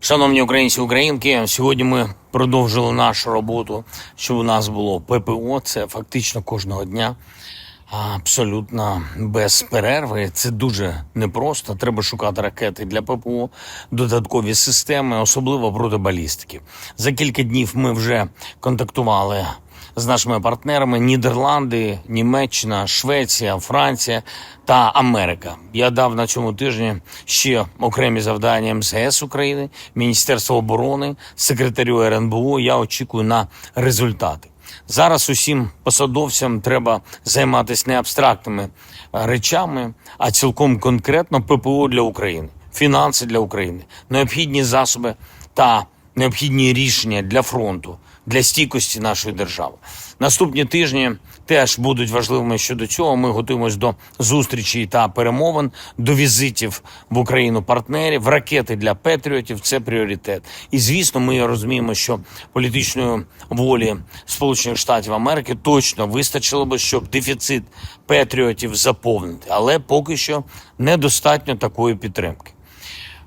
Шановні українці, українки, сьогодні ми продовжили нашу роботу, щоб у нас було ППО. Це фактично кожного дня, абсолютно без перерви. Це дуже непросто. Треба шукати ракети для ППО, додаткові системи, особливо проти балістики. За кілька днів ми вже контактували з нашими партнерами: Нідерланди, Німеччина, Швеція, Франція та Америка. Я дав на цьому тижні ще окремі завдання МЗС України, Міністерства оборони, секретарю РНБО. Я очікую на результати. Зараз усім посадовцям треба займатися не абстрактними речами, а цілком конкретно ППО для України, фінанси для України, необхідні засоби та необхідні рішення для фронту, для стійкості нашої держави. Наступні тижні теж будуть важливими щодо цього. Ми готуємось до зустрічей та перемовин, до візитів в Україну партнерів, ракети для патріотів – це пріоритет. І, звісно, ми розуміємо, що політичної волі Сполучених Штатів Америки точно вистачило би, щоб дефіцит патріотів заповнити. Але поки що недостатньо такої підтримки.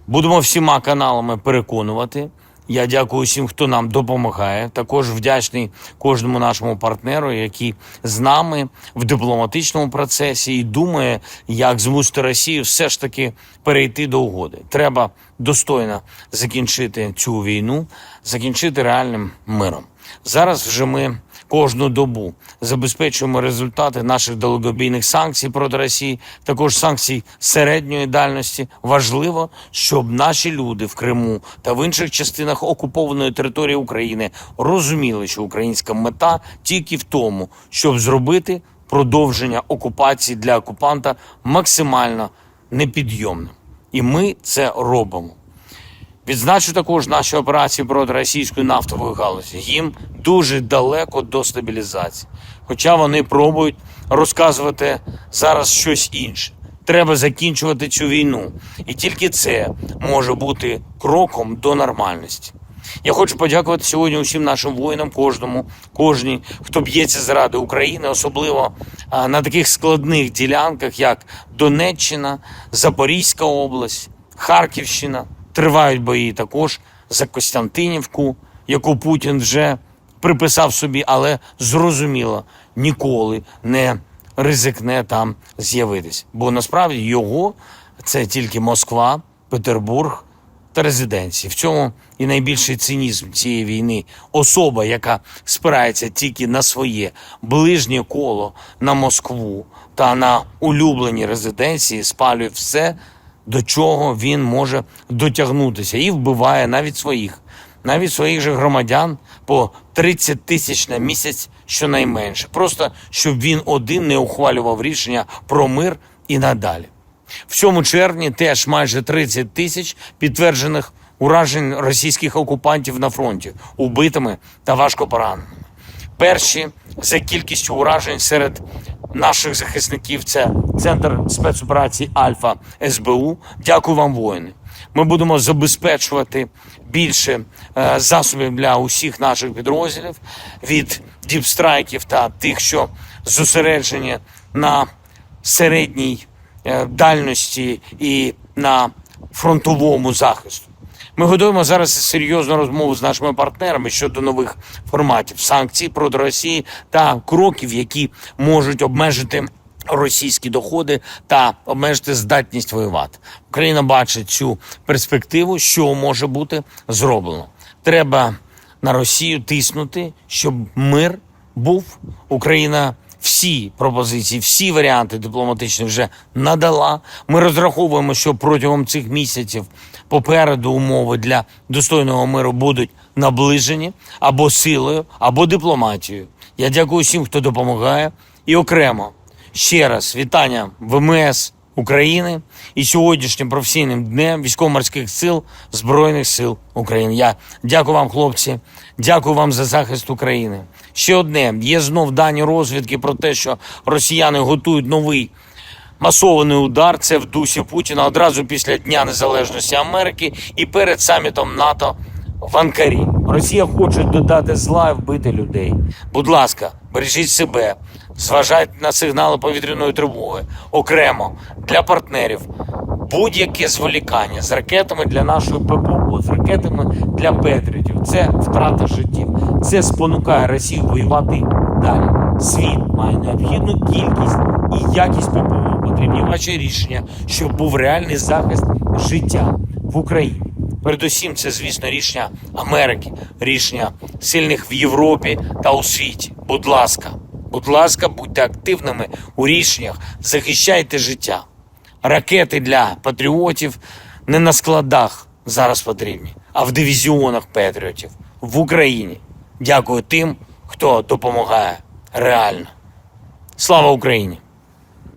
Будемо всіма каналами переконувати. Я дякую всім, хто нам допомагає. Також вдячний кожному нашому партнеру, який з нами в дипломатичному процесі і думає, як змусити Росію все ж таки перейти до угоди. Треба достойно закінчити цю війну, закінчити реальним миром. Зараз вже ми кожну добу забезпечуємо результати наших далекобійних санкцій проти Росії, також санкцій середньої дальності. Важливо, щоб наші люди в Криму та в інших частинах окупованої території України розуміли, що українська мета тільки в тому, щоб зробити продовження окупації для окупанта максимально непідйомним. І ми це робимо. Відзначу також наші операції проти російської нафтової галузі. Їм дуже далеко до стабілізації. Хоча вони пробують розказувати зараз щось інше. Треба закінчувати цю війну. І тільки це може бути кроком до нормальності. Я хочу подякувати сьогодні усім нашим воїнам, кожній, хто б'ється заради України, особливо на таких складних ділянках, як Донеччина, Запорізька область, Харківщина. Тривають бої також за Костянтинівку, яку Путін вже приписав собі, але зрозуміло, ніколи не ризикне там з'явитись. Бо насправді його – це тільки Москва, Петербург та резиденції. В цьому і найбільший цинізм цієї війни. Особа, яка спирається тільки на своє ближнє коло, на Москву та на улюблені резиденції, спалює все, до чого він може дотягнутися, і вбиває навіть своїх же громадян по 30 тисяч на місяць щонайменше. Просто, щоб він один не ухвалював рішення про мир і надалі. В цьому червні теж майже 30 тисяч підтверджених уражень російських окупантів на фронті, убитими та важко пораненими. Перші за кількістю уражень серед наших захисників – це Центр спецоперацій «Альфа» СБУ. Дякую вам, воїни. Ми будемо забезпечувати більше засобів для усіх наших підрозділів, від діпстрайків та тих, що зосереджені на середній дальності і на фронтовому захисту. Ми готуємо зараз серйозну розмову з нашими партнерами щодо нових форматів санкцій проти Росії та кроків, які можуть обмежити російські доходи та обмежити здатність воювати. Україна бачить цю перспективу, що може бути зроблено. Треба на Росію тиснути, щоб мир був. Україна всі пропозиції, всі варіанти дипломатичні вже надала. Ми розраховуємо, що протягом цих місяців попереду умови для достойного миру будуть наближені або силою, або дипломатією. Я дякую всім, хто допомагає. І окремо ще раз вітання ВМС України і сьогоднішнім професійним днем Військово-морських сил Збройних сил України. Я дякую вам, хлопці, дякую вам за захист України. Ще одне, є знов дані розвідки про те, що росіяни готують новий масований удар. Це в дусі Путіна одразу після Дня Незалежності Америки і перед самітом НАТО в Анкарі. Росія хоче додати зла і вбити людей. Будь ласка, бережіть себе, зважайте на сигнали повітряної тривоги. Окремо для партнерів Будь-яке зволікання з ракетами для нашої ППО, з ракетами для Петріотів – це втрата життів. Це спонукає Росію воювати далі. Світ має необхідну кількість і якість ППО. Потрібні ваші рішення, щоб був реальний захист життя в Україні. Передусім, це, звісно, рішення Америки, рішення сильних в Європі та у світі. Будь ласка, будьте активними у рішеннях, захищайте життя. Ракети для патріотів не на складах зараз потрібні, а в дивізіонах патріотів в Україні. Дякую тим, хто допомагає реально. Слава Україні!